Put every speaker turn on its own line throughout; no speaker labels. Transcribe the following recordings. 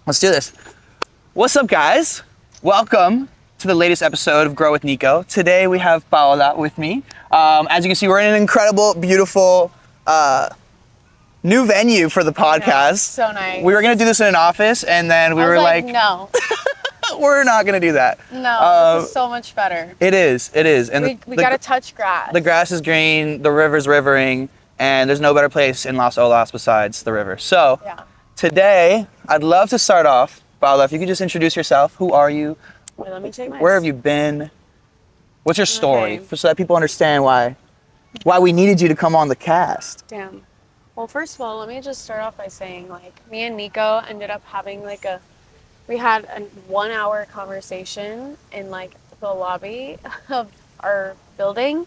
Let's do this. What's up, guys? Welcome to the latest episode of Grow with Nico. Today we have Paola with me. As you can see, we're in an incredible, beautiful new venue for the podcast.
So nice.
We were gonna do this in an office, and then we were like,
no,
we're not gonna do that.
no, this is so much better.
It is. And
We gotta touch grass.
the grass is green, the river's rivering, and there's no better place in Las Olas besides the river. So
Yeah.
today, I'd love to start off, Paola, if you could just introduce yourself. Who are you?
Wait, let me take my.
Where have you been? What's your story?
Okay.
So that people understand why we needed you to come on the cast.
Damn. Well, first of all, let me just start off by saying, like, me and Nico ended up having we had a 1 hour conversation in like the lobby of our building,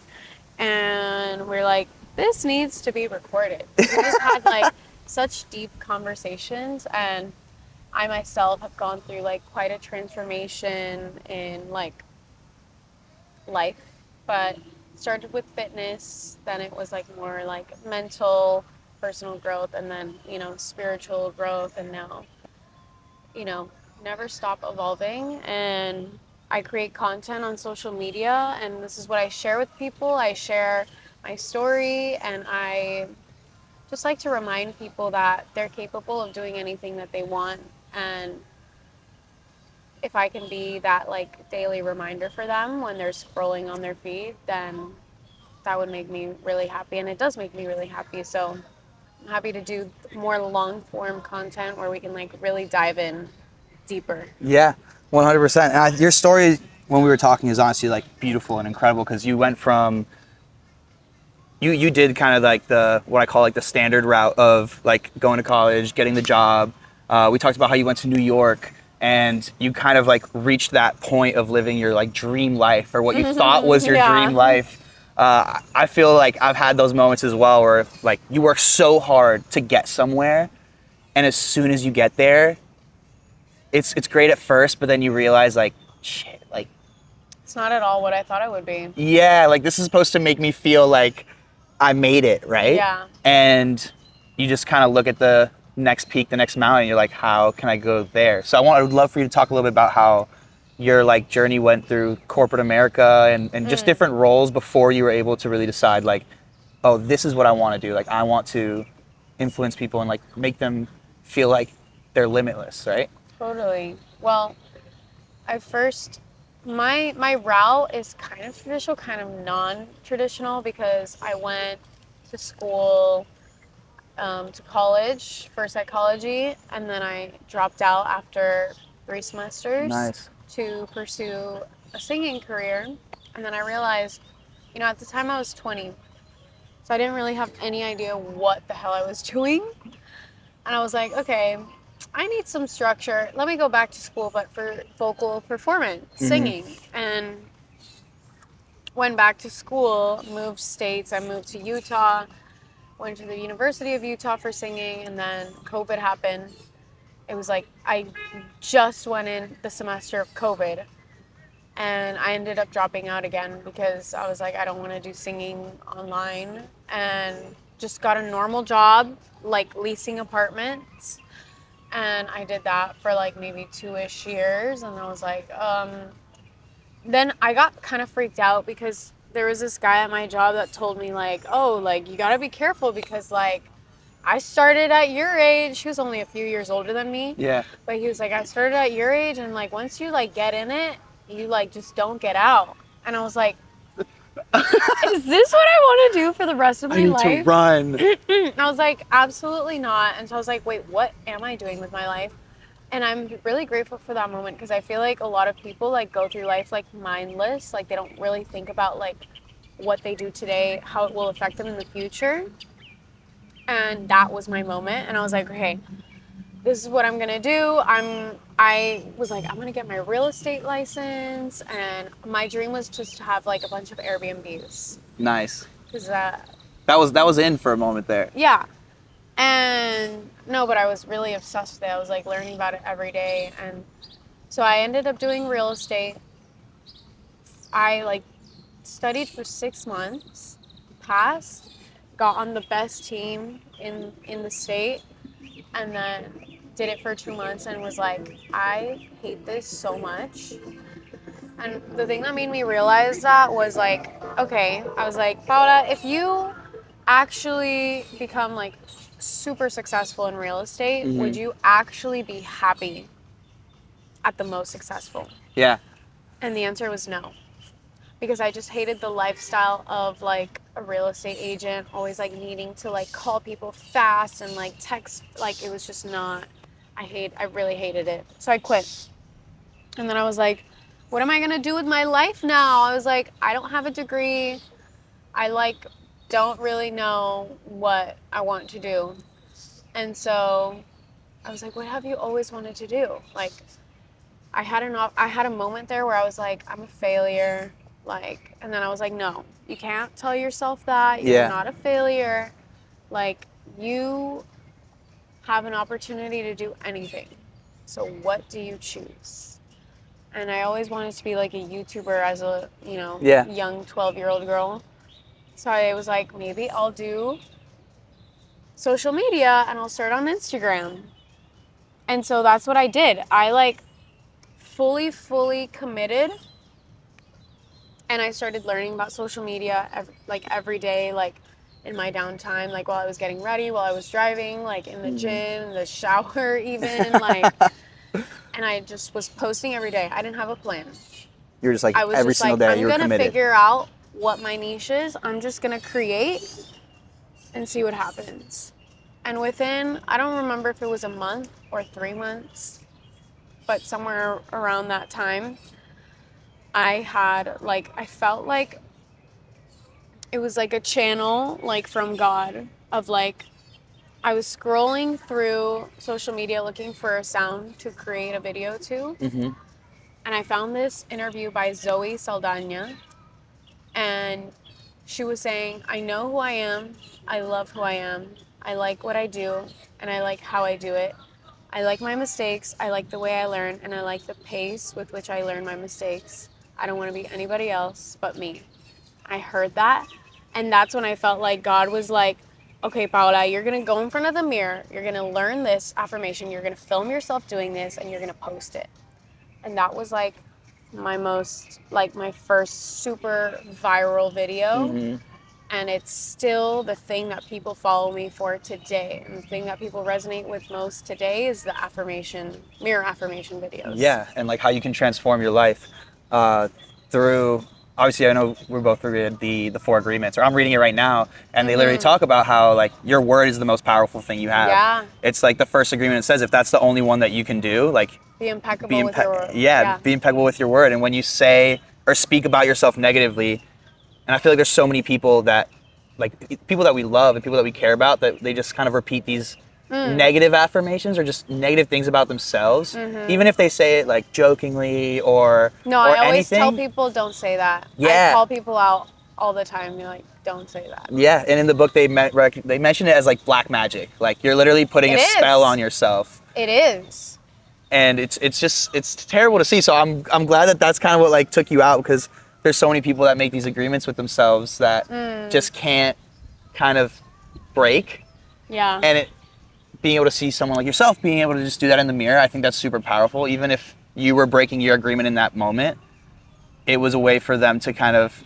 and we're like, this needs to be recorded. We just had like such deep conversations, and I myself have gone through like quite a transformation in like life, but started with fitness, then it was like more like mental, personal growth, and then, spiritual growth, and now, never stop evolving. And I create content on social media, and this is what I share with people. I share my story, and I just like to remind people that they're capable of doing anything that they want. And if I can be that like daily reminder for them when they're scrolling on their feed, then that would make me really happy. And it does make me really happy. So I'm happy to do more long form content where we can like really dive in deeper.
Yeah, 100%. And your story, when we were talking, is honestly like beautiful and incredible, because you went from, you did kind of like what I call like the standard route of like going to college, getting the job. We talked about how you went to New York, and you kind of like reached that point of living your like dream life, or what you thought was your dream life. I feel like I've had those moments as well, where like you work so hard to get somewhere, and as soon as you get there, it's great at first, but then you realize like, shit, like
It's not at all what I thought it would be.
yeah, like this is supposed to make me feel like I made it, right?
Yeah.
And you just kind of look at the next peak, the next mountain, and you're like, how can I go there? So I would love for you to talk a little bit about how your like journey went through corporate America and just different roles before you were able to really decide like, oh, this is what I want to do. Like I want to influence people and like make them feel like they're limitless, right?
Totally. Well, my route is kind of traditional, kind of non-traditional, because I went to school, to college for psychology, and then I dropped out after 3 semesters.
Nice.
To pursue a singing career. And then I realized, at the time I was 20, so I didn't really have any idea what the hell I was doing. And I was like, okay, I need some structure. Let me go back to school, but for vocal performance, singing. And went back to school, moved states. I moved to Utah, went to the University of Utah for singing, and then COVID happened. It was like I just went in the semester of COVID, and I ended up dropping out again because I was like, I don't want to do singing online, and just got a normal job, like leasing apartments. And I did that for like maybe 2-ish years, and I was like, then I got kind of freaked out because there was this guy at my job that told me like, oh, like you gotta be careful because like I started at your age. He was only a few years older than me.
Yeah.
But he was like, I started at your age, and like once you like get in it, you like just don't get out. And I was like, is this what I want to do for the rest of my life?
I need to run.
And I was like, absolutely not. And so I was like, wait, what am I doing with my life? And I'm really grateful for that moment, because I feel like a lot of people like go through life like mindless, like they don't really think about like what they do today, how it will affect them in the future. And that was my moment, and I was like, okay, this is what I'm gonna do. I was like, I'm gonna get my real estate license, and my dream was just to have like a bunch of Airbnbs.
Nice.
Cause
that was in for a moment there.
Yeah. And no, but I was really obsessed with it. I was like learning about it every day, and so I ended up doing real estate. I like studied for 6 months, passed, got on the best team in the state, and then did it for 2 months and was like, I hate this so much. And the thing that made me realize that was like, okay, I was like, Paola, if you actually become like super successful in real estate, would you actually be happy at the most successful?
Yeah.
And the answer was no. Because I just hated the lifestyle of like a real estate agent, always like needing to like call people fast and like text, like it was just not, I really hated it. So I quit. And then I was like, what am I gonna do with my life now? I was like, I don't have a degree. I like don't really know what I want to do. And so I was like, what have you always wanted to do? Like I had a moment there where I was like, I'm a failure. Like, and then I was like, no, you can't tell yourself that. You're
Yeah.
not a failure. Like, you have an opportunity to do anything. So what do you choose? And I always wanted to be like a YouTuber as a,
Yeah.
young 12-year-old girl. So I was like, maybe I'll do social media and I'll start on Instagram. And so that's what I did. I like fully committed. And I started learning about social media every day, like in my downtime, like while I was getting ready, while I was driving, like in the gym, the shower even, like, and I just was posting every day. I didn't have a plan.
You're just like
I was
every
just
single
like,
day
I'm
you were
going to
committed.
figure out what my niche is. I'm just going to create and see what happens. And within, I don't remember if it was a month or 3 months, but somewhere around that time, I felt like it was like a channel like from God of like I was scrolling through social media looking for a sound to create a video to. And I found this interview by Zoe Saldana, and she was saying, I know who I am, I love who I am, I like what I do, and I like how I do it. I like my mistakes, I like the way I learn, and I like the pace with which I learn my mistakes. I don't want to be anybody else but me. I heard that, and that's when I felt like God was like, okay, Paola, you're going to go in front of the mirror, you're going to learn this affirmation, you're going to film yourself doing this, and you're going to post it. And that was like my first super viral video. And it's still the thing that people follow me for today. And the thing that people resonate with most today is the mirror affirmation videos.
Yeah, and like how you can transform your life through. Obviously, I know we're both reading the 4 agreements, or I'm reading it right now, and they literally talk about how like your word is the most powerful thing you have.
Yeah.
It's like the first agreement. It says if that's the only one that you can do, like
Be impeccable with your word.
be impeccable with your word. And when you say or speak about yourself negatively, and I feel like there's so many people that we love and people that we care about that they just kind of repeat these negative affirmations or just negative things about themselves, even if they say it like jokingly or
I always
anything.
tell people don't say that.
Yeah.
I call people out all the time. You're like, don't say that.
Yeah, and in the book they mention it as like black magic. Like you're literally putting a spell on yourself.
It is.
And it's terrible to see. So I'm glad that that's kind of what like took you out, because there's so many people that make these agreements with themselves that just can't kind of break.
Yeah.
And being able to see someone like yourself being able to just do that in the mirror, I think that's super powerful. Even if you were breaking your agreement in that moment, it was a way for them to kind of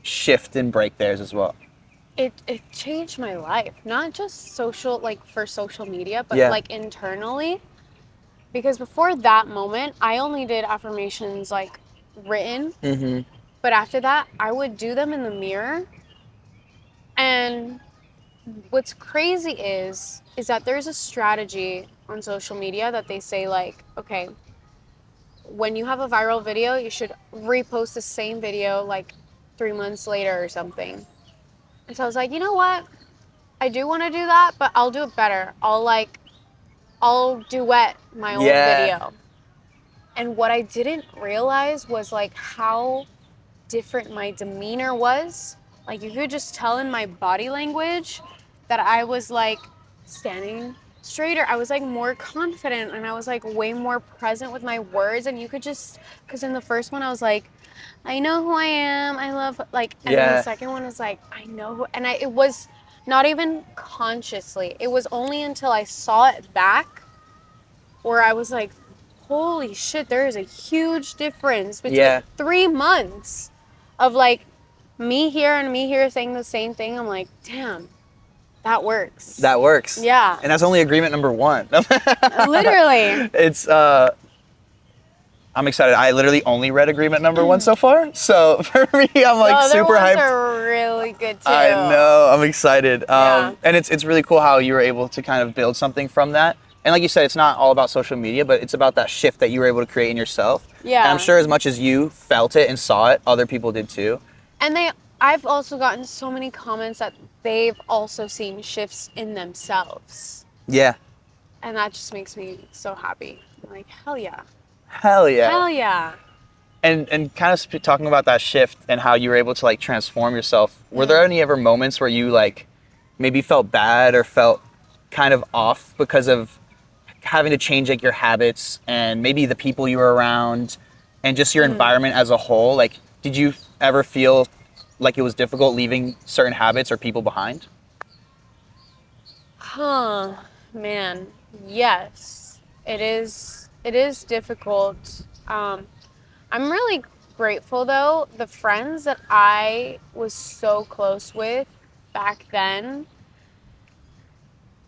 shift and break theirs as well.
It changed my life, not just for social media, but like internally. Because before that moment, I only did affirmations like written. But after that, I would do them in the mirror. And what's crazy is that there's a strategy on social media that they say like, okay, when you have a viral video, you should repost the same video like 3 months later or something. And so I was like, you know what? I do want to do that, but I'll do it better. I'll duet my old video. And what I didn't realize was like how different my demeanor was. Like you could just tell in my body language that I was like standing straighter. I was like more confident, and I was like way more present with my words. And you could just, because in the first one I was like, I know who I am, I love, like, and then the second one is like, I know who, and it was not even consciously. It was only until I saw it back where I was like, holy shit, there is a huge difference between
Yeah.
3 months of like me here and me here saying the same thing. I'm like, damn, that works.
That works.
Yeah.
And that's only agreement number 1.
Literally.
It's I'm excited. I literally only read agreement number 1 so far. So for me, I'm like
The other
super
ones
hyped.
are really good too.
I know. I'm excited.
Yeah.
And it's really cool how you were able to kind of build something from that. And like you said, it's not all about social media, but it's about that shift that you were able to create in yourself.
Yeah.
And I'm sure as much as you felt it and saw it, other people did too.
And I've also gotten so many comments that they've also seen shifts in themselves.
Yeah.
And that just makes me so happy. I'm like, hell yeah.
Hell yeah.
Hell yeah.
And kind of talking about that shift and how you were able to like transform yourself, were there any ever moments where you like maybe felt bad or felt kind of off because of having to change like your habits and maybe the people you were around and just your environment as a whole? Like, did you ever feel like it was difficult leaving certain habits or people behind?
Huh, man. Yes, it is. It is difficult. I'm really grateful though. The friends that I was so close with back then,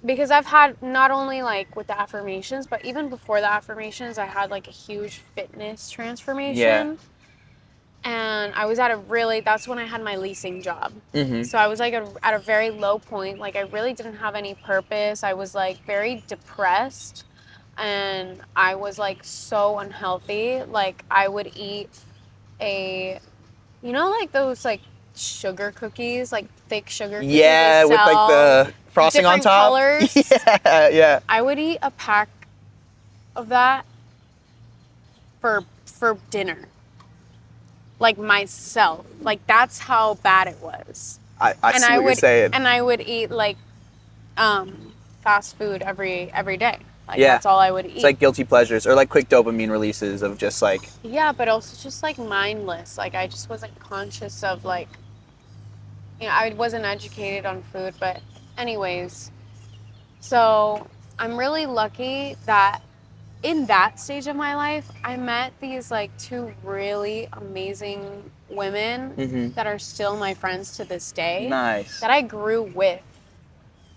because I've had not only like with the affirmations, but even before the affirmations, I had like a huge fitness transformation.
Yeah.
And I was that's when I had my leasing job.
Mm-hmm.
So I was like at a very low point. Like I really didn't have any purpose. I was like very depressed and I was like so unhealthy. Like I would eat like those like sugar cookies, like thick sugar cookies.
Yeah, with like the frosting on
different
top.
colors.
Yeah, yeah.
I would eat a pack of that for dinner. Like myself. Like that's how bad it was.
I see what you're saying.
And I would eat like fast food every day. Like
Yeah.
that's all I would eat.
It's like guilty pleasures or like quick dopamine releases of just like...
Yeah, but also just like mindless. Like I just wasn't conscious of like, I wasn't educated on food, but anyways. So I'm really lucky that in that stage of my life, I met these like 2 really amazing women that are still my friends to this day.
Nice.
That I grew with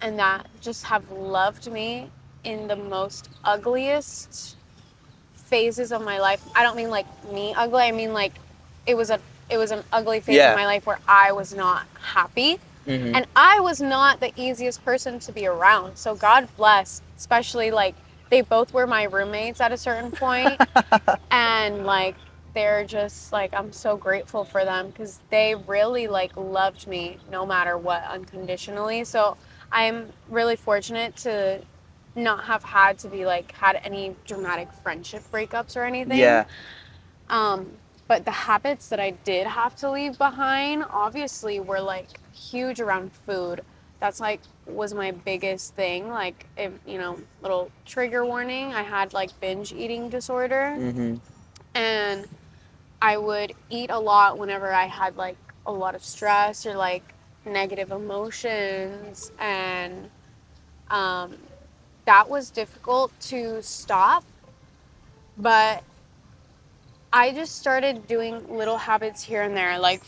and that just have loved me in the most ugliest phases of my life. I don't mean like me ugly. I mean like it was an ugly phase of my life where I was not happy. And I was not the easiest person to be around. So God bless, especially like they both were my roommates at a certain point. And like they're just like, I'm so grateful for them because they really like loved me no matter what, unconditionally. So I'm really fortunate to not have had to be like had any dramatic friendship breakups or anything.
Yeah.
But the habits that I did have to leave behind obviously were like huge around food. That's like was my biggest thing. Like, if, little trigger warning. I had like binge eating disorder. And I would eat a lot whenever I had like a lot of stress or like negative emotions. And that was difficult to stop. But I just started doing little habits here and there. Like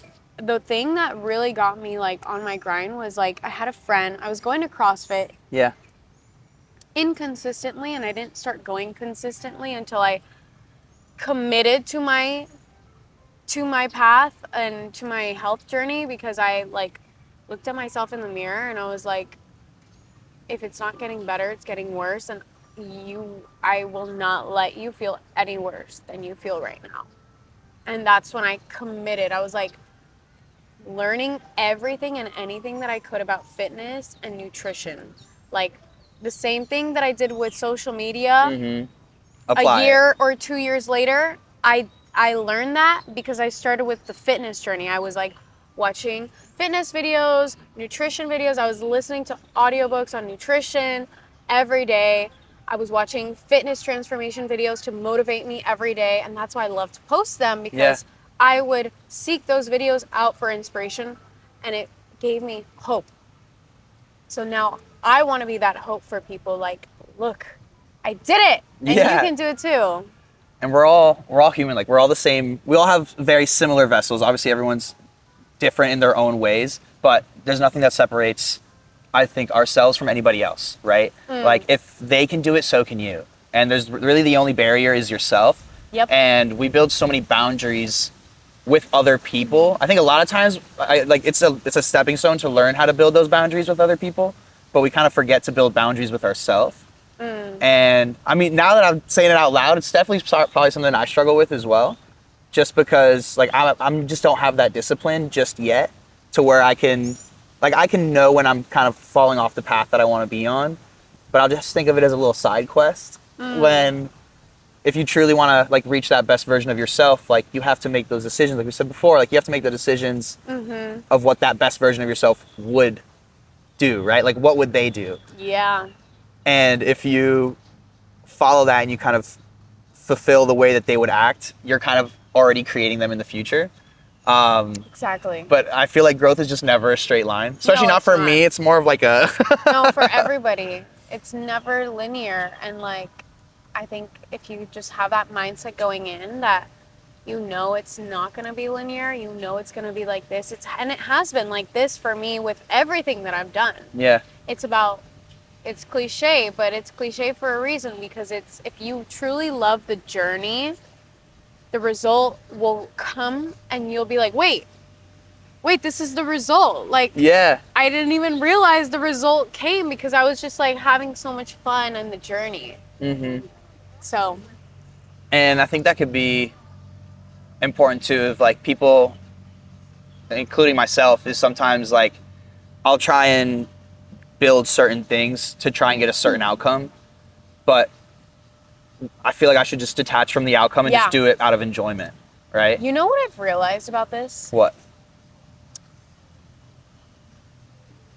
the thing that really got me like on my grind was like I had a friend. I was going to CrossFit.
Yeah.
Inconsistently, and I didn't start going consistently until I committed to my path and to my health journey, because I like looked at myself in the mirror and I was like, if it's not getting better, it's getting worse, and I will not let you feel any worse than you feel right now. And that's when I committed. I was like learning everything and anything that I could about fitness and nutrition. Like the same thing that I did with social media.
Apply
a year or 2 years later, I learned that because I started with the fitness journey. I was like watching fitness videos, nutrition videos. I was listening to audiobooks on nutrition every day. I was watching fitness transformation videos to motivate me every day. And that's why I love to post them, because I would seek those videos out for inspiration and it gave me hope. So now I want to be that hope for people. Like, look, I did it, and
Yeah.
you can do it too.
And we're all human. Like, we're all the same. We all have very similar vessels. Obviously, everyone's different in their own ways, but there's nothing that separates, I think, ourselves from anybody else, right? Like, if they can do it, so can you. And there's really the only barrier is yourself.
Yep.
And we build so many boundaries with other people. I think a lot of times, it's a stepping stone to learn how to build those boundaries with other people, but we kind of forget to build boundaries with ourselves. And I mean, now that I'm saying it out loud, it's definitely probably something I struggle with as well, just because like I'm just don't have that discipline just yet to where I can know when I'm kind of falling off the path that I want to be on, but I'll just think of it as a little side quest. When if you truly want to like reach that best version of yourself, like you have to make those decisions. Like we said before, like you have to make the decisions of what that best version of yourself would do, right? Like what would they do?
Yeah.
And if you follow that and you kind of fulfill the way that they would act, you're kind of already creating them in the future.
Exactly.
But I feel like growth is just never a straight line, especially not for me. It's more of like a
no, for everybody. It's never linear. And like, I think if you just have that mindset going in that you know it's not going to be linear, you know it's going to be like this. And it has been like this for me with everything that I've done.
Yeah.
It's cliche, but it's cliche for a reason, because it's, if you truly love the journey, the result will come and you'll be like, wait, this is the result. Like,
yeah,
I didn't even realize the result came because I was just like having so much fun in the journey. So.
And I think that could be important too, if like people, including myself, is sometimes like I'll try and build certain things to try and get a certain outcome, but I feel like I should just detach from the outcome and just do it out of enjoyment, right?
You know what I've realized about this?
What?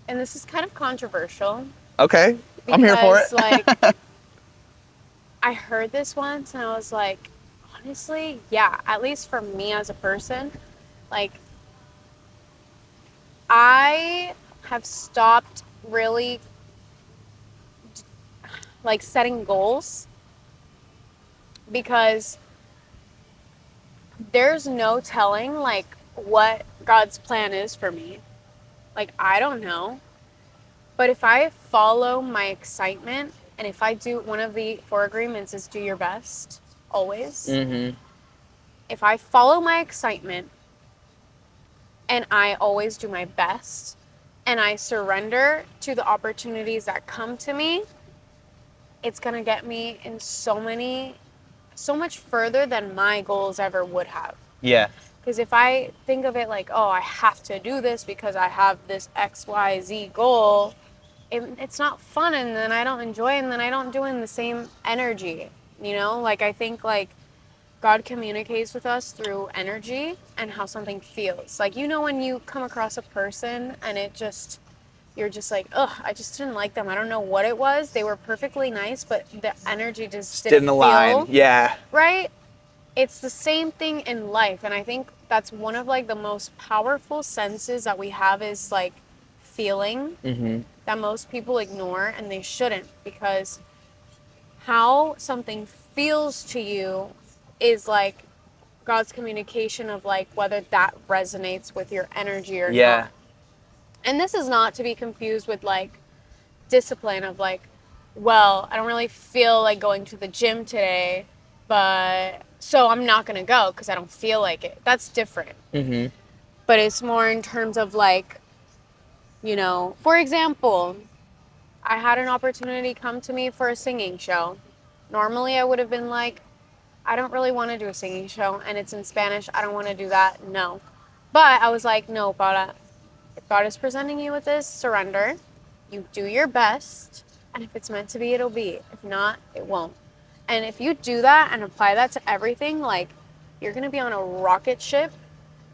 And this is kind of controversial.
Okay, I'm here for it.
Like, I heard this once and I was like, honestly, yeah, at least for me as a person, like, I have stopped really like setting goals because there's no telling like what God's plan is for me. Like, I don't know. But if I follow my excitement, and if I do, one of the 4 agreements is do your best always. If I follow my excitement and I always do my best and I surrender to the opportunities that come to me, it's going to get me in so much further than my goals ever would have.
Yeah.
Because if I think of it like, oh, I have to do this because I have this XYZ goal, it's not fun, and then I don't enjoy it, and then I don't do it in the same energy, you know? Like, I think, like, God communicates with us through energy and how something feels. Like, you know, when you come across a person and you're just like, ugh, I just didn't like them. I don't know what it was. They were perfectly nice, but the energy just didn't
align.
feel,
yeah.
Right? It's the same thing in life. And I think that's one of, like, the most powerful senses that we have is, like, feeling that most people ignore, and they shouldn't, because how something feels to you is like God's communication of like whether that resonates with your energy or not. And this is not to be confused with like discipline of like, well, I don't really feel like going to the gym today, but so I'm not going to go because I don't feel like it. That's different. But it's more in terms of like, you know, for example, I had an opportunity come to me for a singing show. Normally I would have been like, I don't really want to do a singing show and it's in Spanish. I don't want to do that. No. But I was like, no, Paola, if God is presenting you with this, surrender. You do your best. And if it's meant to be, it'll be. If not, it won't. And if you do that and apply that to everything, like, you're going to be on a rocket ship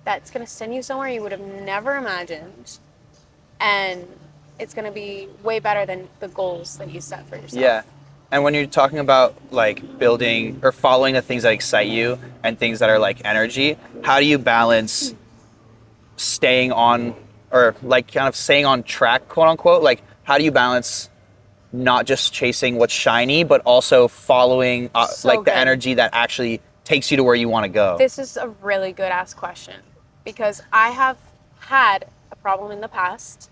that's going to send you somewhere you would have never imagined. And it's going to be way better than the goals that you set for yourself.
Yeah. And when you're talking about like building or following the things that excite you and things that are like energy, how do you balance staying on, or like kind of staying on track, quote unquote? Like, how do you balance not just chasing what's shiny, but also following
So
like the
good.
energy that actually takes you to where you want to go?
This is a really good ass question because I have had a problem in the past.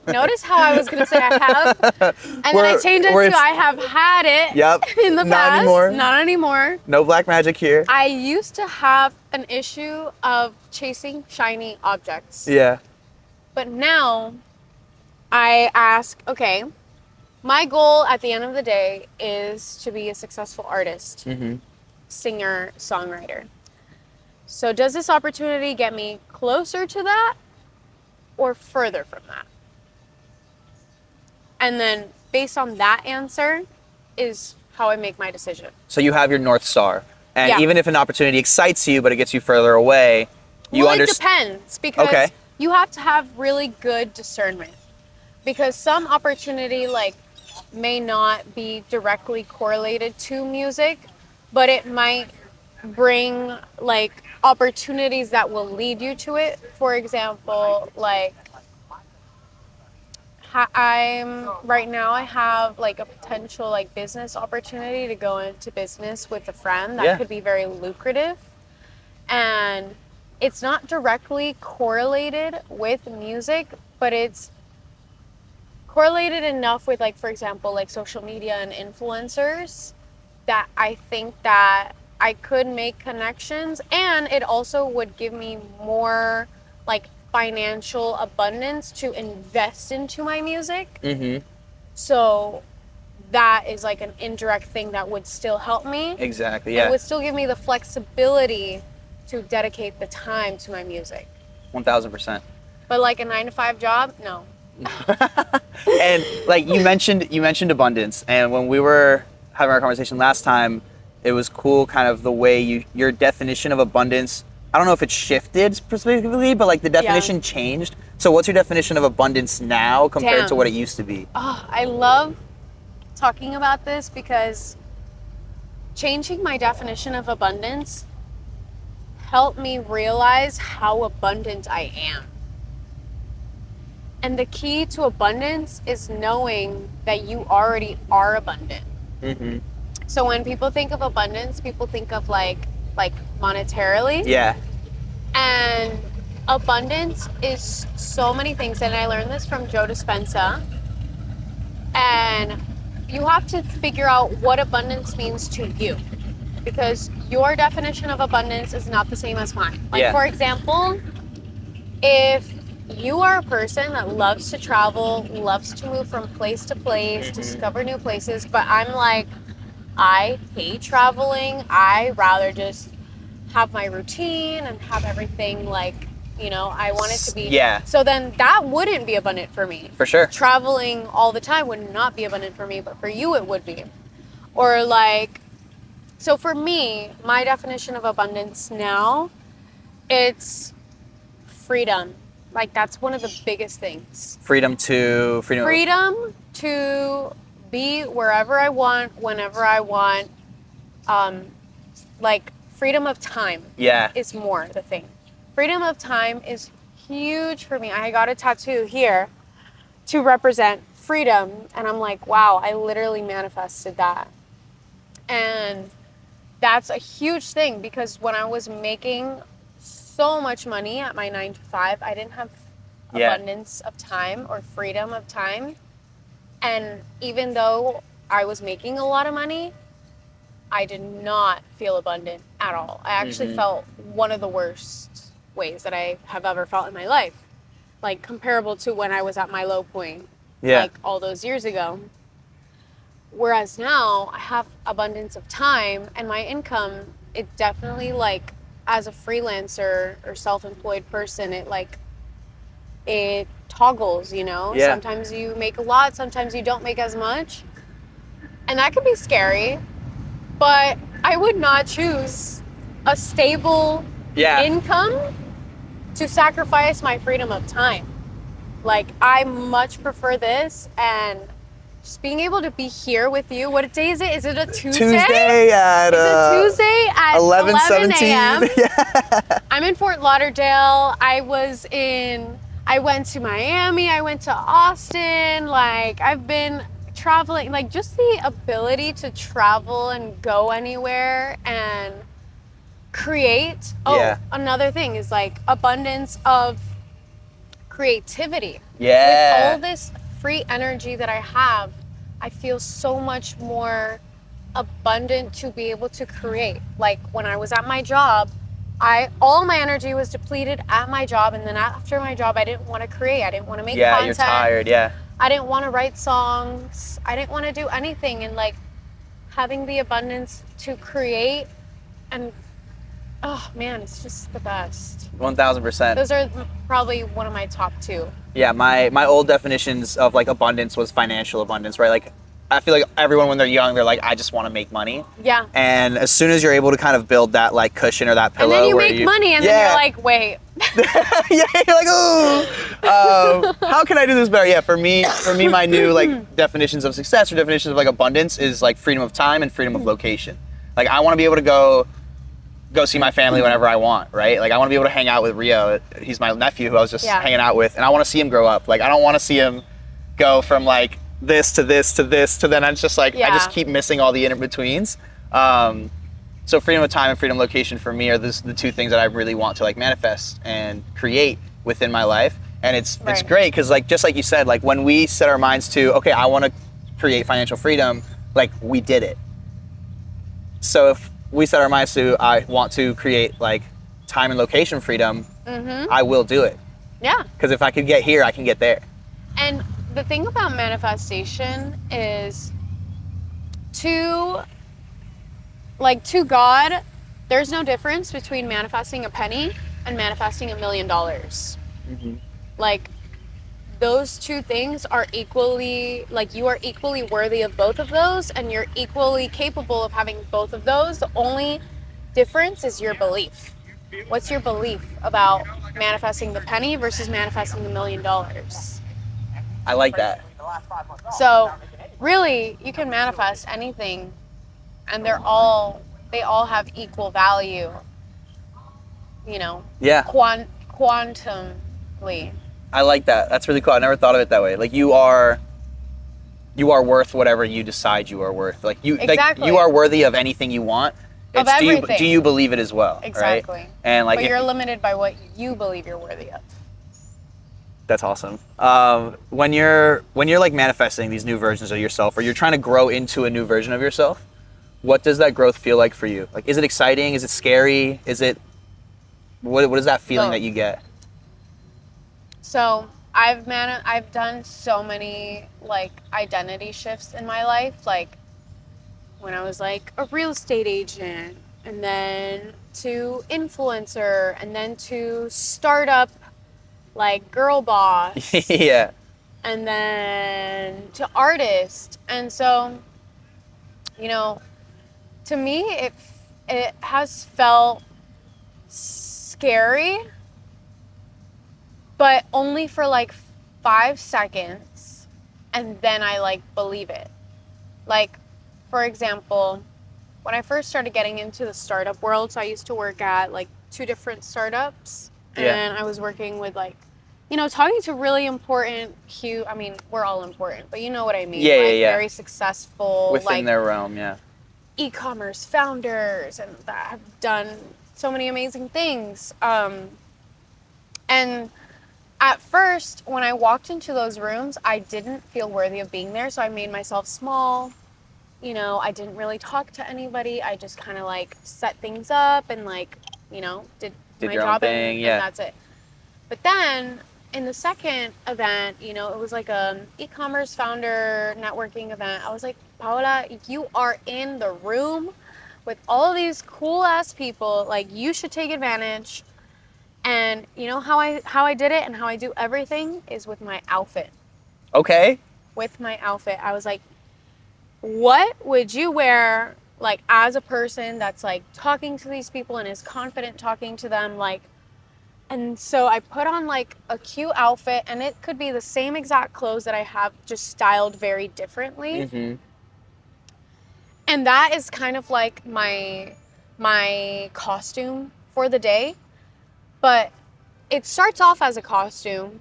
Notice how I was going to say I have, and then I changed it to I have had it in the
Not
past.
anymore.
Not anymore.
No black magic here.
I used to have an issue of chasing shiny objects.
Yeah.
But now I ask, okay, my goal at the end of the day is to be a successful artist, singer, songwriter. So does this opportunity get me closer to that or further from that? And then based on that answer is how I make my decision.
So you have your North Star. And
Yeah.
even if an opportunity excites you, but it gets you further away, you
It depends because you have to have really good discernment. Because some opportunity like may not be directly correlated to music, but it might bring like opportunities that will lead you to it. For example, like right now I have like a potential like business opportunity to go into business with a friend that could be very lucrative, and it's not directly correlated with music, but it's correlated enough with like, for example, like social media and influencers that I think that I could make connections, and it also would give me more like financial abundance to invest into my music. So that is like an indirect thing that would still help me.
Exactly,
It would still give me the flexibility to dedicate the time to my music.
1000%.
But like a 9-to-5 job, no.
And like you mentioned abundance, and when we were having our conversation last time, it was cool kind of the way your definition of abundance, I don't know if it shifted specifically, but like the definition changed. So what's your definition of abundance now compared to what it used to be?
Oh, I love talking about this because changing my definition of abundance helped me realize how abundant I am. And the key to abundance is knowing that you already are abundant. So when people think of abundance, people think of like monetarily.
Yeah.
And abundance is so many things. And I learned this from Joe Dispenza. And you have to figure out what abundance means to you, because your definition of abundance is not the same as mine. Like, for example, if you are a person that loves to travel, loves to move from place to place, discover new places, but I'm like, I hate traveling. I rather just have my routine and have everything like, you know, I want it to be.
Yeah.
So then that wouldn't be abundant for me.
For sure.
Traveling all the time would not be abundant for me, but for you it would be. Or like, so for me, my definition of abundance now, it's freedom. Like that's one of the biggest things.
Freedom to
be wherever I want, whenever I want. Like freedom of time is more the thing. Freedom of time is huge for me. I got a tattoo here to represent freedom, and I'm like, wow, I literally manifested that. And that's a huge thing, because when I was making so much money at my 9-to-5, I didn't have abundance of time or freedom of time. And even though I was making a lot of money, I did not feel abundant at all. I actually felt one of the worst ways that I have ever felt in my life, like comparable to when I was at my low point, like all those years ago. Whereas now I have abundance of time, and my income, it definitely, like as a freelancer or self-employed person, it toggles, you know? Sometimes you make a lot, sometimes you don't make as much. And that can be scary, but I would not choose a stable income to sacrifice my freedom of time. Like, I much prefer this, and just being able to be here with you. What day is it? Is it a Tuesday?
Tuesday at 11
a.m. I'm in Fort Lauderdale. I went to Miami. I went to Austin. Like, I've been traveling, like just the ability to travel and go anywhere and create.
Yeah.
Another thing is like abundance of creativity.
Yeah.
With all this free energy that I have, I feel so much more abundant to be able to create. Like when I was at my job, all my energy was depleted at my job, and then after my job I didn't want to create. I didn't want to make content.
You're tired, yeah.
I didn't want to write songs. I didn't want to do anything, and like having the abundance to create, and oh man, it's just the best.
1000%.
Those are probably one of my top two.
Yeah, my old definitions of like abundance was financial abundance, right? Like I feel like everyone when they're young, they're like, I just want to make money.
Yeah.
And as soon as you're able to kind of build that like cushion or that pillow,
and then you
where
make money, and then you're like, wait.
Yeah, you're like, oh, how can I do this better? Yeah, for me, my new like definitions of success or definitions of like abundance is like freedom of time and freedom of location. Like I want to be able to go see my family whenever I want, right? Like I want to be able to hang out with Rio. He's my nephew who I was just hanging out with, and I want to see him grow up. Like I don't want to see him go from like this to this to this to then. I'm just like I just keep missing all the in-betweens. So freedom of time and freedom of location for me are the two things that I really want to like manifest and create within my life. And it's great because like just like you said, like when we set our minds to, okay, I want to create financial freedom, like we did it. So if we set our minds to, I want to create like time and location freedom, I will do it.
Yeah.
Because if I could get here, I can get there.
And the thing about manifestation is to God, there's no difference between manifesting a penny and manifesting $1 million. Like those two things are equally, like you are equally worthy of both of those, and you're equally capable of having both of those. The only difference is your belief. What's your belief about manifesting the penny versus manifesting $1 million?
I like that.
So really, you can manifest anything, and they all have equal value, you know.
Yeah.
Quantumly.
I like that. That's really cool. I never thought of it that way. Like you are worth whatever you decide you are worth. Like you,
exactly.
Like you are worthy of anything you want.
Of everything.
Do you believe it as well?
Exactly.
Right? And like,
but you're limited by what you believe you're worthy of.
That's awesome. When you're like manifesting these new versions of yourself, or you're trying to grow into a new version of yourself, what does that growth feel like for you? Like, is it exciting? Is it scary? What is that feeling that you get?
So I've done so many like identity shifts in my life. Like when I was like a real estate agent, and then to influencer, and then to startup like girl boss.
Yeah.
And then to artist. And so, you know, to me it has felt scary, but only for like 5 seconds, and then I like believe it. Like, for example, when I first started getting into the startup world, so I used to work at like 2 different startups, and I was working with like, you know, talking to really important, I mean, we're all important, but you know what I mean.
Yeah,
like,
yeah.
Very successful.
Within
like,
their realm, yeah.
E-commerce founders, and that have done so many amazing things. And at first, when I walked into those rooms, I didn't feel worthy of being there, so I made myself small. You know, I didn't really talk to anybody. I just kind of like set things up and like, you know, did my
your
job
own thing,
and that's it. But then in the second event, you know, it was like an e-commerce founder networking event. I was like, Paola, you are in the room with all of these cool ass people. Like, you should take advantage. And you know how I did it and how I do everything is with my outfit.
Okay.
With my outfit. I was like, what would you wear, like, as a person that's like talking to these people and is confident talking to them, like. And so I put on like a cute outfit, and it could be the same exact clothes that I have, just styled very differently.
Mm-hmm.
And that is kind of like my costume for the day. But it starts off as a costume,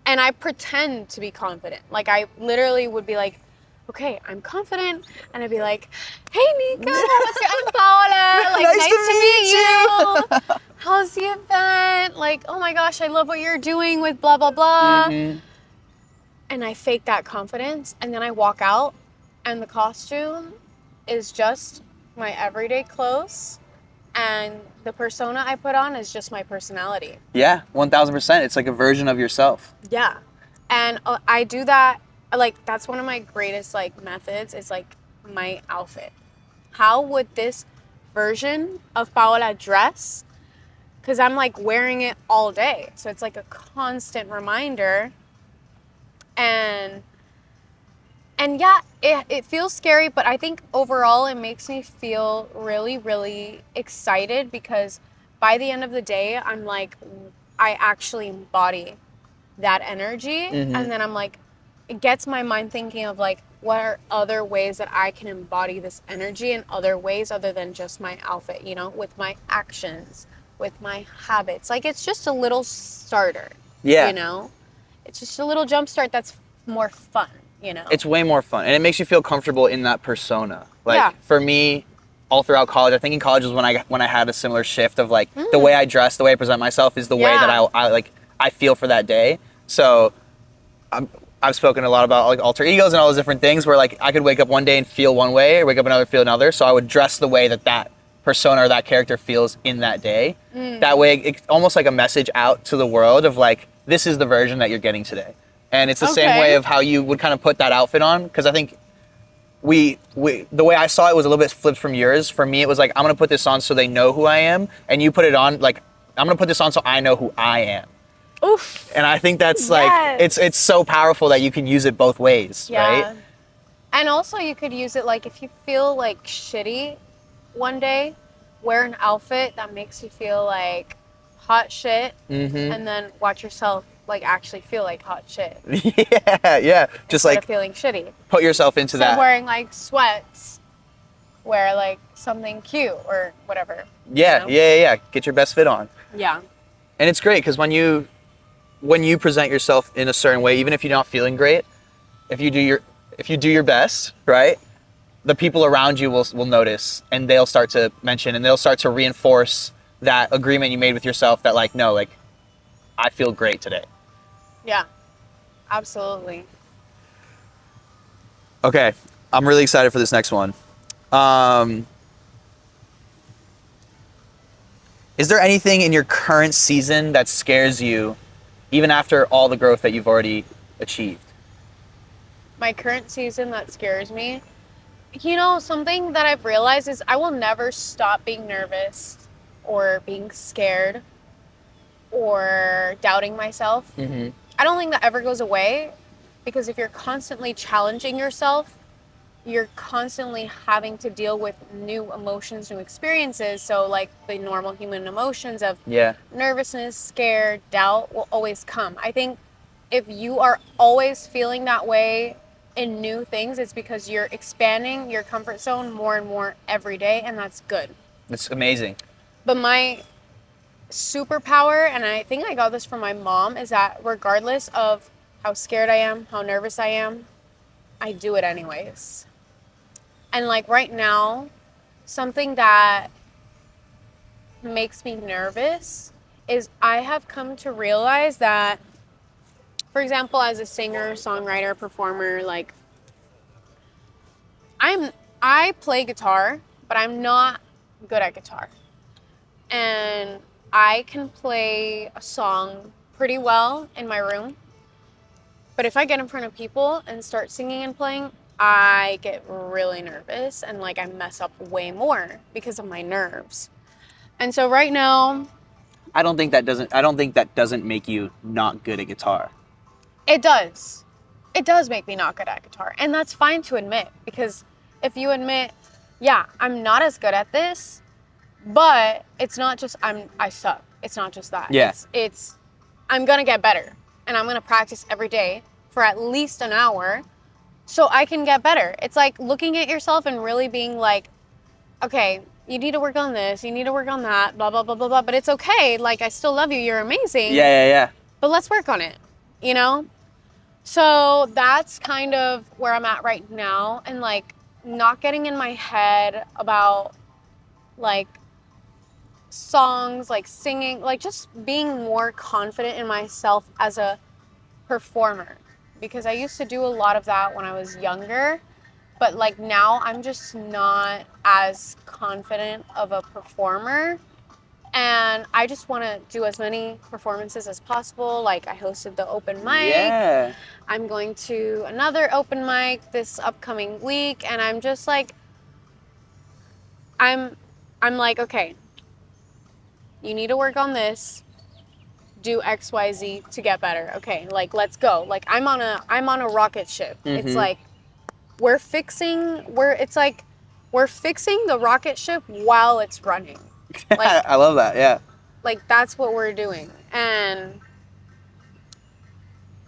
and I pretend to be confident. Like, I literally would be like, okay, I'm confident. And I'd be like, hey, Nico, I'm Paola. Like, nice to meet you. How's the event? Like, oh my gosh, I love what you're doing with blah, blah, blah.
Mm-hmm.
And I fake that confidence. And then I walk out and the costume is just my everyday clothes. And the persona I put on is just my personality.
Yeah, 1000%. It's like a version of yourself.
Yeah. And I do that, like, that's one of my greatest, like, methods is, like, my outfit. How would this version of Paola dress? Because I'm, like, wearing it all day. So it's, like, a constant reminder. And yeah, it feels scary, but I think overall it makes me feel really, really excited because by the end of the day, I'm like, I actually embody that energy.
Mm-hmm.
And then I'm like, it gets my mind thinking of like, what are other ways that I can embody this energy in other ways other than just my outfit, you know, with my actions, with my habits. Like, it's just a little starter, you know? It's just a little jump start that's more fun, you know?
It's way more fun, and it makes you feel comfortable in that persona. Like, for me, all throughout college, I think in college was when I had a similar shift of like, the way I dress, the way I present myself is the way that I feel for that day. So I've spoken a lot about like alter egos and all those different things where like I could wake up one day and feel one way or wake up another feel another. So I would dress the way that persona or that character feels in that day. That way it's almost like a message out to the world of like, this is the version that you're getting today. And it's the same way of how you would kind of put that outfit on. Because I think the way I saw it was a little bit flipped from yours. For me, it was like, I'm going to put this on so they know who I am. And you put it on like, I'm going to put this on so I know who I am.
Oof.
And I think that's like, it's so powerful that you can use it both ways, right?
And also you could use it like if you feel like shitty one day, wear an outfit that makes you feel like hot shit, and then watch yourself like actually feel like hot shit.
Yeah. Just
instead
like
of feeling shitty.
Put yourself into
Instead
that.
of wearing like sweats, wear like something cute or whatever.
Yeah,
you know?
yeah. Get your best fit on.
Yeah.
And it's great because when you present yourself in a certain way, even if you're not feeling great, if you do your best, right? The people around you will notice and they'll start to mention and they'll start to reinforce that agreement you made with yourself that like, no, like I feel great today.
Yeah. Absolutely.
Okay. I'm really excited for this next one. Is there anything in your current season that scares you even after all the growth that you've already achieved?
My current season that scares me, you know, something that I've realized is I will never stop being nervous or being scared or doubting myself. I don't think that ever goes away because if you're constantly challenging yourself, you're constantly having to deal with new emotions, new experiences. So like the normal human emotions of nervousness, scared, doubt will always come. I think if you are always feeling that way in new things, it's because you're expanding your comfort zone more and more every day, and that's good.
It's amazing.
But my superpower, and I think I got this from my mom, is that regardless of how scared I am, how nervous I am, I do it anyways. And like right now, something that makes me nervous is I have come to realize that, for example, as a singer, songwriter, performer, like I play guitar, but I'm not good at guitar. And I can play a song pretty well in my room. But if I get in front of people and start singing and playing, I get really nervous and like I mess up way more because of my nerves. And so right now,
I don't think that doesn't make you not good at guitar.
it does. It does make me not good at guitar. And that's fine to admit, because if you admit, yeah, I'm not as good at this, but it's not just I suck. It's not just that.
Yeah.
It's I'm gonna get better, and I'm gonna practice every day for at least an hour so I can get better. It's like looking at yourself and really being like, okay, you need to work on this, you need to work on that, blah, blah, blah, blah, blah. But it's okay. Like, I still love you. You're amazing.
Yeah.
But let's work on it, you know? So that's kind of where I'm at right now, and like not getting in my head about like songs, like singing, like just being more confident in myself as a performer, because I used to do a lot of that when I was younger, but like now I'm just not as confident of a performer, and I just want to do as many performances as possible. Like I hosted the open mic.
Yeah.
I'm going to another open mic this upcoming week, and I'm just like I'm I'm like, okay, you need to work on this, do XYZ to get better. Okay, like let's go. Like I'm on a rocket ship. It's like it's like we're fixing the rocket ship while it's running. Like
I love that. Yeah.
like that's what we're doing. And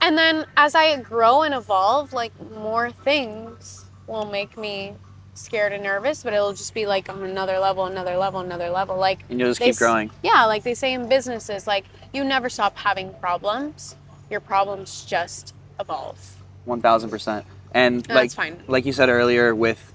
then as I grow and evolve, like more things will make me scared and nervous, but it'll just be like on another level, another level, another level. Like
And you'll just keep growing.
Yeah, like they say in businesses, like you never stop having problems. Your problems just evolve.
1000%. And
that's fine.
Like you said earlier, with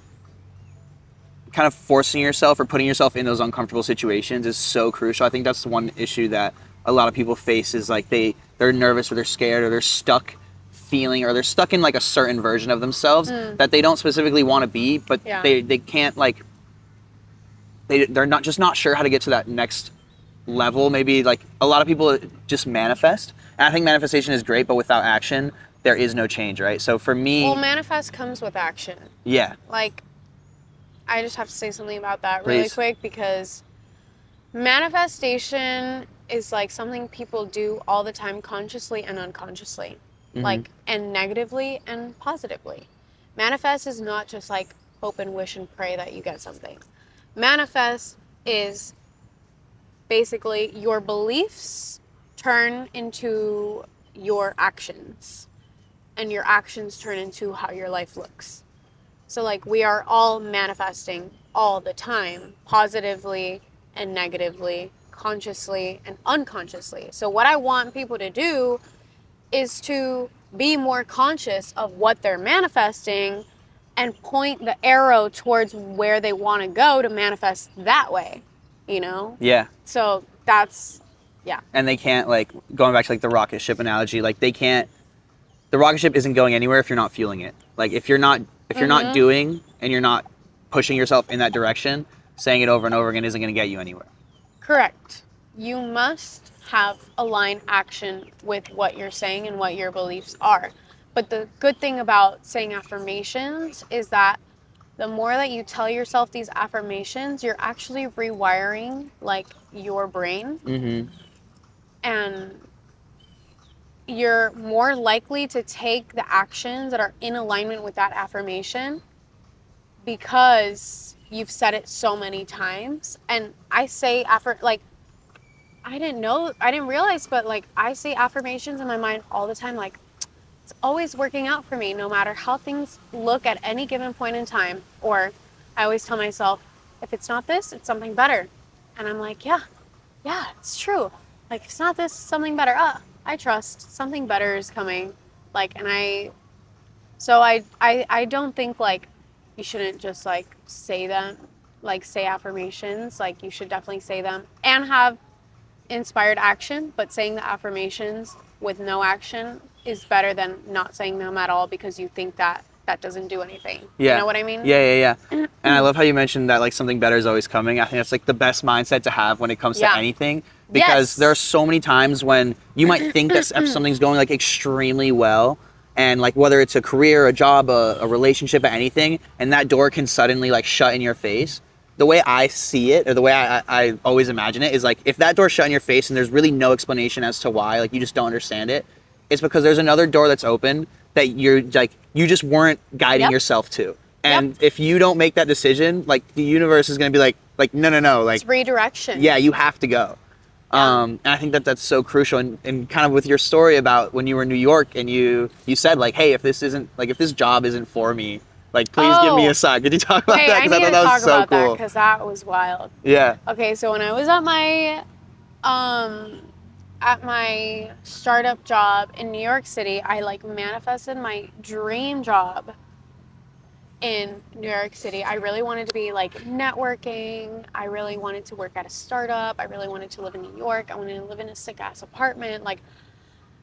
kind of forcing yourself or putting yourself in those uncomfortable situations is so crucial. I think that's one issue that a lot of people face is like they're nervous or they're scared or they're stuck feeling or they're stuck in like a certain version of themselves that they don't specifically want to be, but they can't like they're not sure how to get to that next level. Maybe like a lot of people just manifest. And I think manifestation is great, but without action, there is no change, right? So for me,
well, manifest comes with action.
Yeah.
Like I just have to say something about that really quick, because manifestation is like something people do all the time, consciously and unconsciously, like, and negatively and positively. Manifest is not just like hope and wish and pray that you get something. Manifest is basically your beliefs turn into your actions, and your actions turn into how your life looks. So like we are all manifesting all the time, positively and negatively, consciously and unconsciously. So what I want people to do is to be more conscious of what they're manifesting and point the arrow towards where they want to go to manifest that way, you know?
Yeah.
So that's, yeah.
And they can't, like, going back to like the rocket ship analogy, like the rocket ship isn't going anywhere if you're not fueling it. Like if you're not doing and you're not pushing yourself in that direction, saying it over and over again isn't going to get you anywhere.
Correct. You must have aligned action with what you're saying and what your beliefs are. But the good thing about saying affirmations is that the more that you tell yourself these affirmations, you're actually rewiring like your brain.
Mm-hmm.
And you're more likely to take the actions that are in alignment with that affirmation because you've said it so many times. And I say I didn't realize, but like I say affirmations in my mind all the time, like it's always working out for me no matter how things look at any given point in time. Or I always tell myself, if it's not this, it's something better. And I'm like, yeah, it's true. Like it's not this, it's something better. I trust something better is coming. Like, and I don't think like you shouldn't just like say them, like say affirmations. Like you should definitely say them and have inspired action, but saying the affirmations with no action is better than not saying them at all because you think that doesn't do anything.
Yeah.
You know what I mean?
Yeah. And I love how you mentioned that like something better is always coming. I think that's like the best mindset to have when it comes to anything, because there are so many times when you might think that something's going like extremely well, and like whether it's a career, a job, a relationship, anything, and that door can suddenly like shut in your face. The way I see it, or the way I always imagine it, is like if that door shut in your face and there's really no explanation as to why, like you just don't understand it, it's because there's another door that's open that you just weren't guiding yourself to. And if you don't make that decision, like the universe is going to be like no, like
it's redirection. Yeah,
you have to go. And I think that's so crucial. And kind of with your story about when you were in New York and you said like, hey, if this job isn't for me, like please give me a sign. Could you talk about that? Because I thought that was so cool.
Because that was wild.
Yeah.
Okay, so when I was at my at my startup job in New York City, I like manifested my dream job in New York City. I really wanted to be like networking. I really wanted to work at a startup. I really wanted to live in New York. I wanted to live in a sick ass apartment, like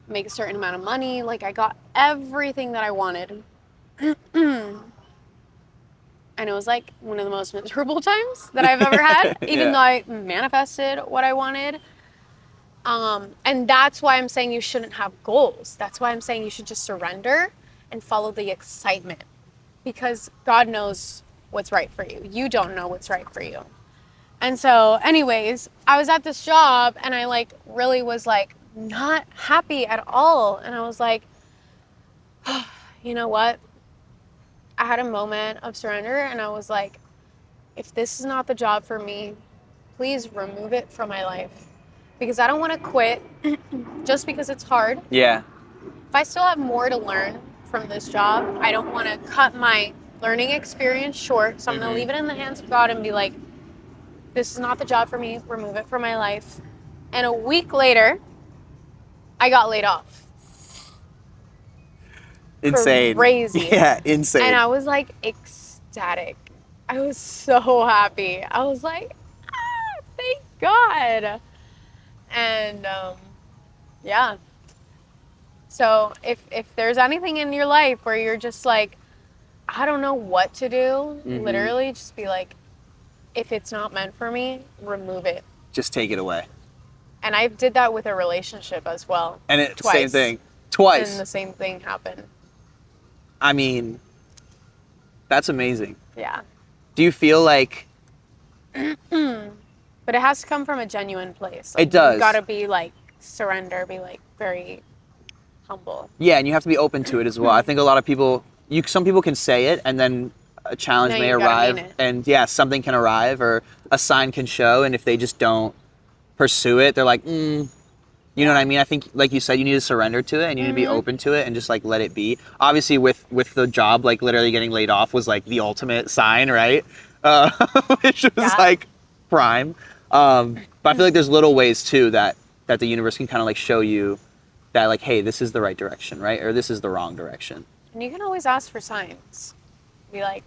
make a certain amount of money. Like I got everything that I wanted. And it was like one of the most miserable times that I've ever had, even though I manifested what I wanted. And that's why I'm saying you shouldn't have goals. That's why I'm saying you should just surrender and follow the excitement, because God knows what's right for you. You don't know what's right for you. And so anyways, I was at this job and I like really was like not happy at all. And I was like, oh, you know what? I had a moment of surrender and I was like, if this is not the job for me, please remove it from my life, because I don't want to quit just because it's hard.
Yeah.
If I still have more to learn from this job, I don't want to cut my learning experience short. So I'm going to leave it in the hands of God and be like, this is not the job for me. Remove it from my life. And a week later, I got laid off.
Insane.
Crazy.
Yeah, insane.
And I was like ecstatic. I was so happy. I was like, thank God. And yeah. So if there's anything in your life where you're just like, I don't know what to do, literally just be like, if it's not meant for me, remove it.
Just take it away.
And I did that with a relationship as well.
And it
twice.
Same thing. Twice.
And the same thing happened.
I mean, that's amazing.
Yeah.
Do you feel like...
But it has to come from a genuine place. Like,
it does.
You've got to be like, surrender, be like very humble.
Yeah, and you have to be open to it as well. I think a lot of people, some people can say it and then a challenge may arrive and something can arrive or a sign can show, and if they just don't pursue it, they're like, you know what I mean? I think, like you said, you need to surrender to it and you need to be open to it and just like let it be. Obviously with the job, like literally getting laid off was like the ultimate sign, right? Which was like prime. But I feel like there's little ways too that the universe can kind of like show you that like, hey, this is the right direction, right? Or this is the wrong direction.
And you can always ask for signs. Be like,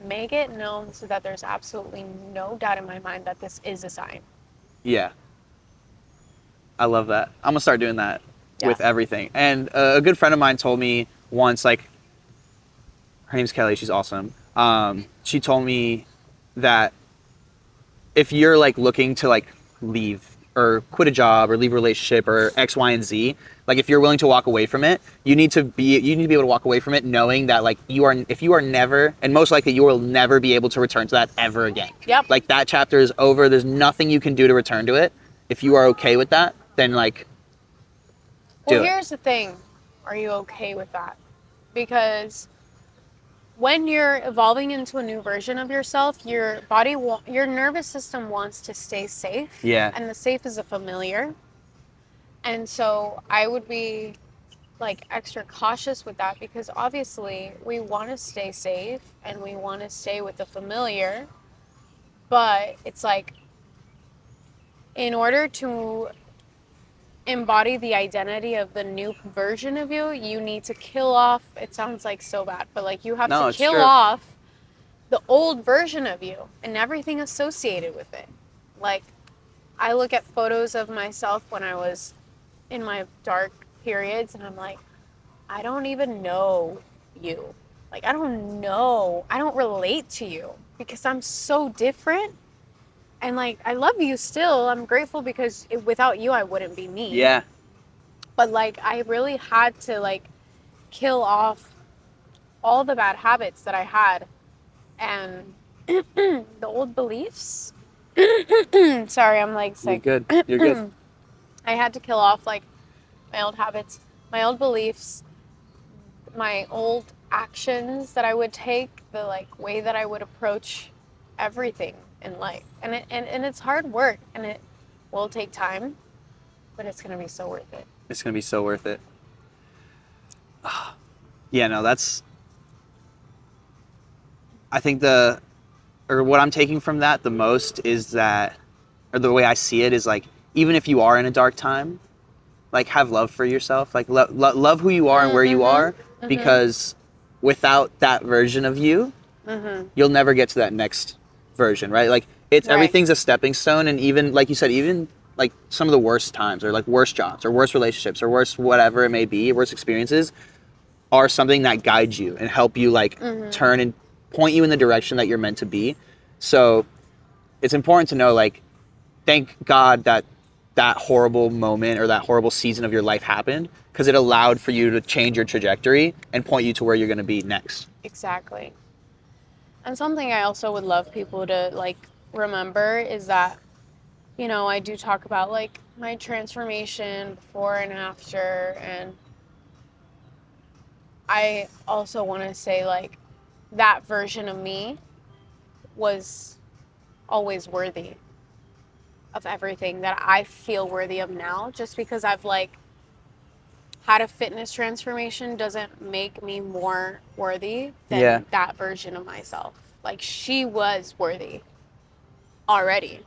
make it known so that there's absolutely no doubt in my mind that this is a sign.
Yeah. I love that. I'm gonna start doing that with everything. And a good friend of mine told me once, like, her name's Kelly, she's awesome. She told me that if you're like looking to like leave or quit a job or leave a relationship or X, Y, and Z, like if you're willing to walk away from it, you need to be able to walk away from it knowing that like if you are never, and most likely you will never be able to return to that ever again.
Yep.
Like that chapter is over. There's nothing you can do to return to it. If you are okay with that, then like do it.
Here's the thing. Are you okay with that? Because when you're evolving into a new version of yourself, your nervous system wants to stay safe.
Yeah.
And the safe is a familiar. And so I would be like extra cautious with that, because obviously we want to stay safe and we want to stay with the familiar. But it's like, in order to embody the identity of the new version of you, you need to kill off, it sounds like so bad, but like you have to kill off the old version of you and everything associated with it. Like, I look at photos of myself when I was in my dark periods and I'm like, I don't even know you. Like, I don't relate to you because I'm so different. And like, I love you still. I'm grateful because without you, I wouldn't be me.
Yeah.
But like, I really had to like kill off all the bad habits that I had and the old beliefs. Sorry, I'm like sick.
You're good. You're good.
I had to kill off like my old habits, my old beliefs, my old actions that I would take, the like way that I would approach everything in life. And it's hard work and it will take time, but it's going to be so worth it.
It's going to be so worth it. Yeah, no, I think what I'm taking from that the most is that, or the way I see it is like, even if you are in a dark time, like have love for yourself, like love who you are and where you are, because without that version of you, you'll never get to that next version, right? Like it's everything's a stepping stone, and even like you said, even like some of the worst times or like worst jobs or worst relationships or worst whatever it may be, worst experiences are something that guides you and help you like turn and point you in the direction that you're meant to be. So it's important to know, like, thank God that that horrible moment or that horrible season of your life happened, because it allowed for you to change your trajectory and point you to where you're going to be next.
Exactly. And something I also would love people to like remember is that, you know, I do talk about like my transformation before and after, and I also want to say like that version of me was always worthy of everything that I feel worthy of now. Just because I've like had a fitness transformation doesn't make me more worthy than that version of myself. Like, she was worthy already.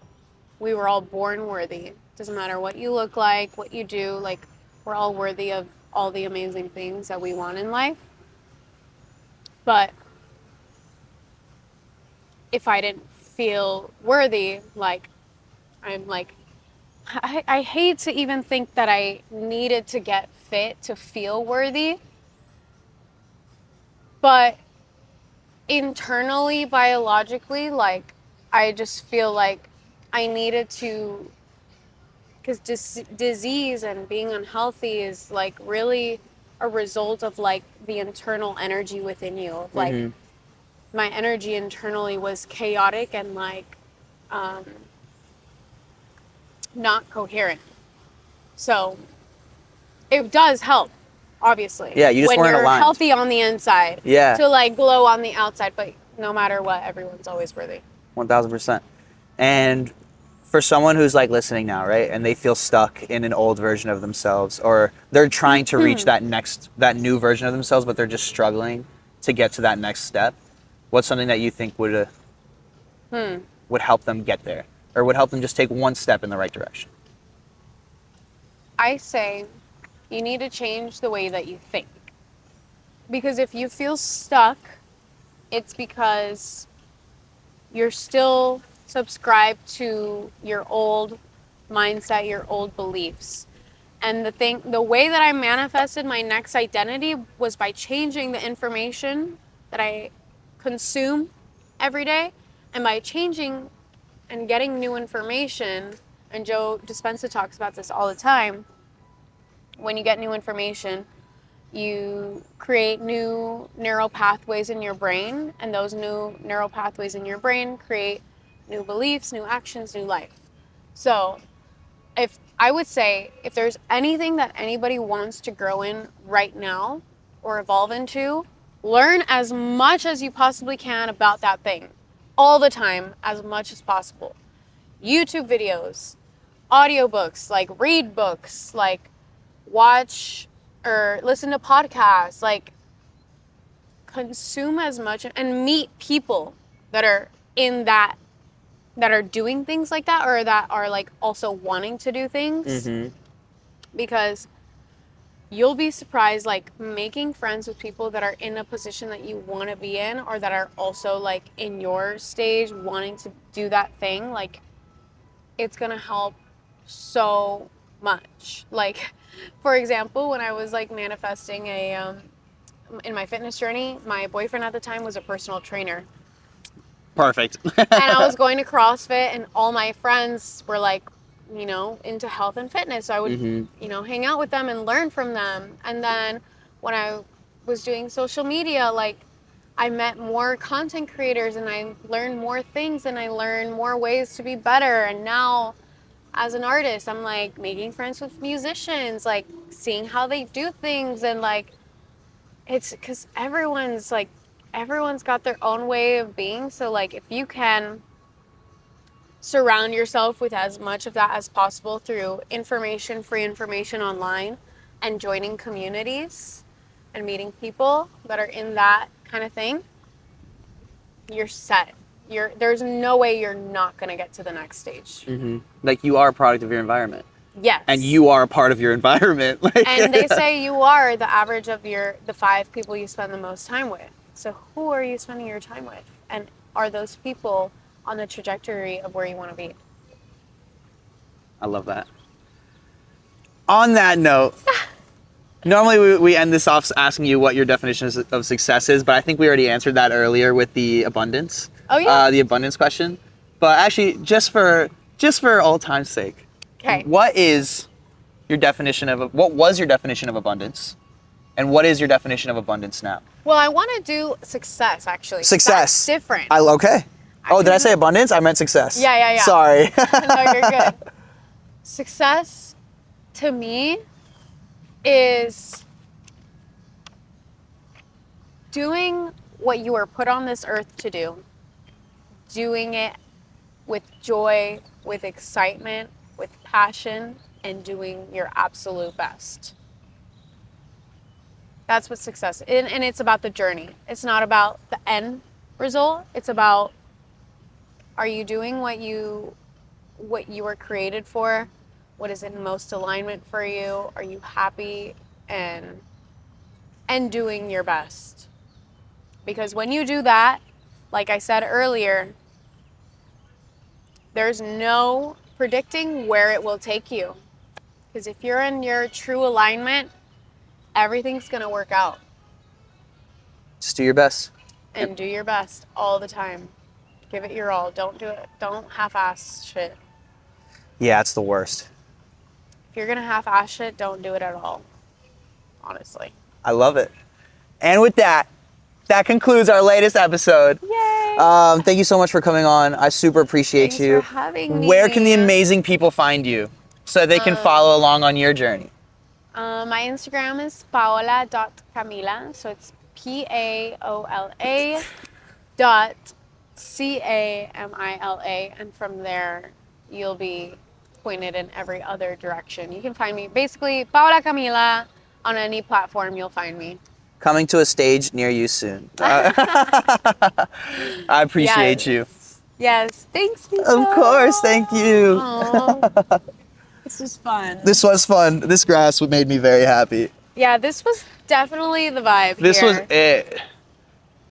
We were all born worthy. Doesn't matter what you look like, what you do, like, we're all worthy of all the amazing things that we want in life. But if I didn't feel worthy, like, I'm like, I hate to even think that I needed to get fit to feel worthy. But internally, biologically, like, I just feel like I needed to, because disease and being unhealthy is like really a result of like the internal energy within you. Like, my energy internally was chaotic and like not coherent. So it does help, obviously.
Yeah, you just
when
weren't
you're
aligned.
healthy on the inside.
Yeah.
To like glow on the outside, but no matter what, everyone's always worthy.
1000%. And for someone who's like listening now, right, and they feel stuck in an old version of themselves, or they're trying to reach that new version of themselves, but they're just struggling to get to that next step, what's something that you think would help them get there, or would help them just take one step in the right direction?
I say you need to change the way that you think. Because if you feel stuck, it's because you're still subscribed to your old mindset, your old beliefs. And the way that I manifested my next identity was by changing the information that I consume every day, and by changing and getting new information. And Joe Dispenza talks about this all the time. When you get new information, you create new neural pathways in your brain, and those new neural pathways in your brain create new beliefs, new actions, new life. So if I would say, if there's anything that anybody wants to grow in right now or evolve into, learn as much as you possibly can about that thing all the time, as much as possible. YouTube videos, audiobooks, like read books, like watch or listen to podcasts, like consume as much and meet people that are in that are doing things like that, or that are like also wanting to do things. Because you'll be surprised, like making friends with people that are in a position that you want to be in, or that are also like in your stage wanting to do that thing. Like, it's going to help so much. Like, for example, when I was like manifesting in my fitness journey, my boyfriend at the time was a personal trainer.
Perfect.
And I was going to CrossFit, and all my friends were like, you know, into health and fitness. So I would, you know, hang out with them and learn from them. And then when I was doing social media, like, I met more content creators, and I learned more things, and I learned more ways to be better. And now, as an artist, I'm like making friends with musicians, like seeing how they do things. And like, it's because everyone's got their own way of being. So like, if you can surround yourself with as much of that as possible through free information online, and joining communities and meeting people that are in that kind of thing, you're set. There's no way you're not going to get to the next stage.
Like, you are a product of your environment.
Yes.
And you are a part of your environment. Like,
And they say you are the average of the 5 people you spend the most time with. So who are you spending your time with? And are those people on the trajectory of where you want to be?
I love that. On that note, normally we end this off asking you what your definition of success is, but I think we already answered that earlier with the abundance.
Oh, yeah?
The abundance question. But actually, just for old time's sake,
Okay.
what was your definition of abundance? And what is your definition of abundance now?
Well, I want to do success, actually.
Success.
That's different.
Okay. Oh, did I say abundance? I meant success.
Yeah.
Sorry.
No, you're good. Success, to me, is doing what you were put on this earth to do. Doing it with joy, with excitement, with passion, and doing your absolute best. That's what success is. And it's about the journey. It's not about the end result. It's about, are you doing what you were created for? What is in most alignment for you? Are you happy and doing your best? Because when you do that, like I said earlier, there's no predicting where it will take you. Because if you're in your true alignment, everything's going to work out.
Just do your best.
And do your best all the time. Give it your all. Don't half-ass shit.
Yeah, it's the worst.
If you're going to half-ass shit, don't do it at all. Honestly.
I love it. And with that concludes our latest episode.
Yay!
Thank you so much for coming on. I super appreciate
Thanks
you.
for having me.
Where can the amazing people find you so they can follow along on your journey?
My Instagram is paola.camila. So it's paola.camila. And from there, you'll be pointed in every other direction. You can find me basically Paola Camila on any platform. You'll find me.
Coming to a stage near you soon. I appreciate you.
Yes. Thanks, Nico.
Of course. Thank you.
Aww. This was fun.
This was fun. This grass made me very happy.
Yeah, this was definitely the vibe
This
here.
was it.